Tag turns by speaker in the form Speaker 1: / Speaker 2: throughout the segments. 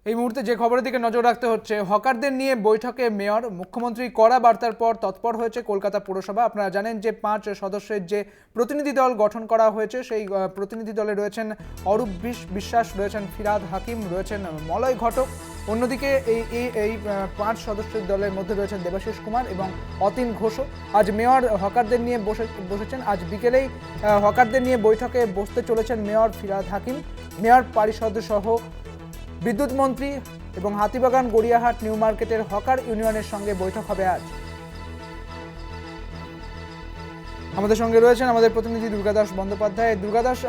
Speaker 1: এই মুহূর্তে যে খবরের দিকে নজর রাখতে হচ্ছে, হকারদের নিয়ে বৈঠকে মেয়র, মুখ্যমন্ত্রী কড়া বার্তার পর তৎপর হয়েছে কলকাতা পুরসভা। আপনারা জানেন যে 5 সদস্যের যে প্রতিনিধি দল গঠন করা হয়েছে, সেই প্রতিনিধি দলে রয়েছেন অরূপ বিশ্বাস, রয়েছেন ফিরহাদ হাকিম, রয়েছেন মলয় ঘটক। অন্যদিকে এই এই এই 5 সদস্যের দলের মধ্যে রয়েছেন দেবাশিস কুমার এবং অতীন ঘোষও। আজ মেয়র হকারদের নিয়ে বসেছেন। আজ বিকেলেই হকারদের নিয়ে বৈঠকে বসতে চলেছেন মেয়র ফিরহাদ হাকিম, মেয়র পারিষদ সহ বিদ্যুৎ মন্ত্রী এবং হাতিবাগান গড়িয়াহাট নিউ মার্কেটের হকার ইউনিয়নের সঙ্গে বৈঠক হবে আজ। আমাদের সঙ্গে রয়েছেন আমাদের প্রতিনিধি দুর্গাদাস বন্দ্যোপাধ্যায়। দুর্গাদাস,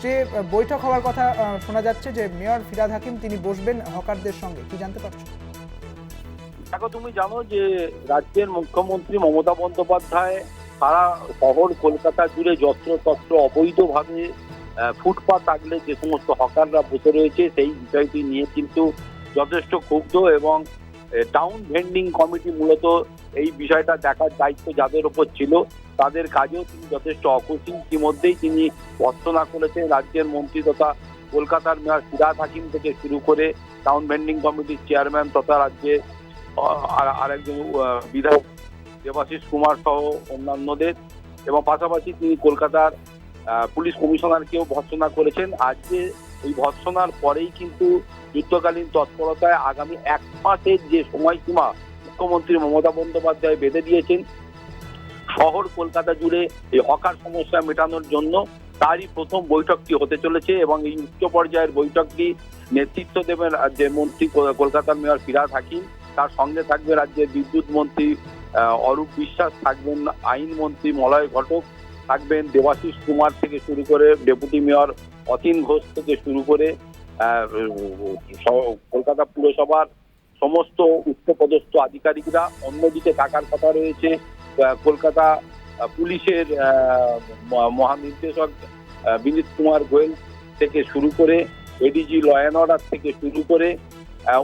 Speaker 1: যে বৈঠক হওয়ার কথা শোনা যাচ্ছে যে মেয়র ফিরহাদ হাকিম তিনি বসবেন হকারদের সঙ্গে, কি জানতে পারছো?
Speaker 2: দেখো, তুমি জানো যে রাজ্যের মুখ্যমন্ত্রী মমতা বন্দ্যোপাধ্যায় সারা শহর কলকাতা জুড়ে যত্রতত্র অবৈধভাবে ফুটপাত আগলে যে সমস্ত হকাররা বসে রয়েছে সেই বিষয়টি নিয়ে কিন্তু যথেষ্ট ক্ষুব্ধ, এবং টাউন ভেন্ডিং কমিটি মূলত এই বিষয়টা দেখার দায়িত্ব যাদের ওপর ছিল তাদের কাজেও তিনি যথেষ্ট অখুশি। ইতিমধ্যেই তিনি ভর্ৎসনা করেছেন রাজ্যের মন্ত্রী তথা কলকাতার মেয়র ফিরহাদ হাকিম থেকে শুরু করে টাউন ভেন্ডিং কমিটির চেয়ারম্যান তথা রাজ্যের আরেকজন বিধায়ক দেবাশিস কুমার সহ অন্যান্যদের, এবং পাশাপাশি তিনি কলকাতার পুলিশ কমিশনারকেও ভর্ৎসনা করেছেন। আজকে এই ভর্ৎসনার পরেই কিন্তু যুদ্ধকালীন তৎপরতায় আগামী 1 মাসের যে সময়সীমা মুখ্যমন্ত্রী মমতা বন্দ্যোপাধ্যায় বেঁধে দিয়েছেন শহর কলকাতা জুড়ে এই হকার সমস্যা মেটানোর জন্য, তারই প্রথম বৈঠকটি হতে চলেছে। এবং এই উচ্চ পর্যায়ের বৈঠকটি নেতৃত্ব দেবেন রাজ্যের মন্ত্রী কলকাতার মেয়র ফিরহাদ হাকিম, তার সঙ্গে থাকবে রাজ্যের বিদ্যুৎ মন্ত্রী অরূপ বিশ্বাস, থাকবেন আইন মন্ত্রী মলয় ঘটক, থাকবেন দেবাশিস কুমার থেকে শুরু করে ডেপুটি মেয়র অতীন ঘোষ থেকে শুরু করে কলকাতা পুরসভার সমস্ত উচ্চপদস্থ আধিকারিকরা। অন্যদিকে থাকার কথা রয়েছে কলকাতা পুলিশের মহানির্দেশক বিনীত কুমার গোয়েল থেকে শুরু করে এডিজি ল অ্যান্ড অর্ডার থেকে শুরু করে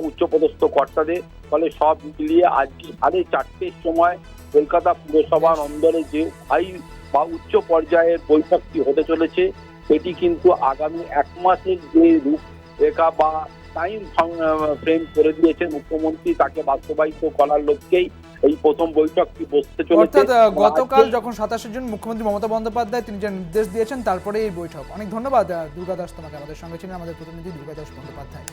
Speaker 2: উচ্চপদস্থ কর্তাদের। ফলে সব মিলিয়ে আজকে 4:30-র সময় কলকাতা পুরসভার অন্দরে যে হাই বা উচ্চ পর্যায়ের বৈঠকটি হতে চলেছে সেটি কিন্তু আগামী 1 মাসের যে রূপরেখা বা টাইম ফ্রেম করে দিয়েছেন মুখ্যমন্ত্রী, তাকে বাস্তবায়িত করার লক্ষ্যেই এই প্রথম বৈঠকটি বসতে চলেছে।
Speaker 1: অর্থাৎ গতকাল যখন 27 জুন মুখ্যমন্ত্রী মমতা বন্দ্যোপাধ্যায় তিনি যে নির্দেশ দিয়েছেন তারপরে এই বৈঠক। অনেক ধন্যবাদ দুর্গাদাস, তোমাকে। আমাদের সঙ্গে ছিলেন আমাদের প্রতিনিধি দুর্গাদাস বন্দ্যোপাধ্যায়।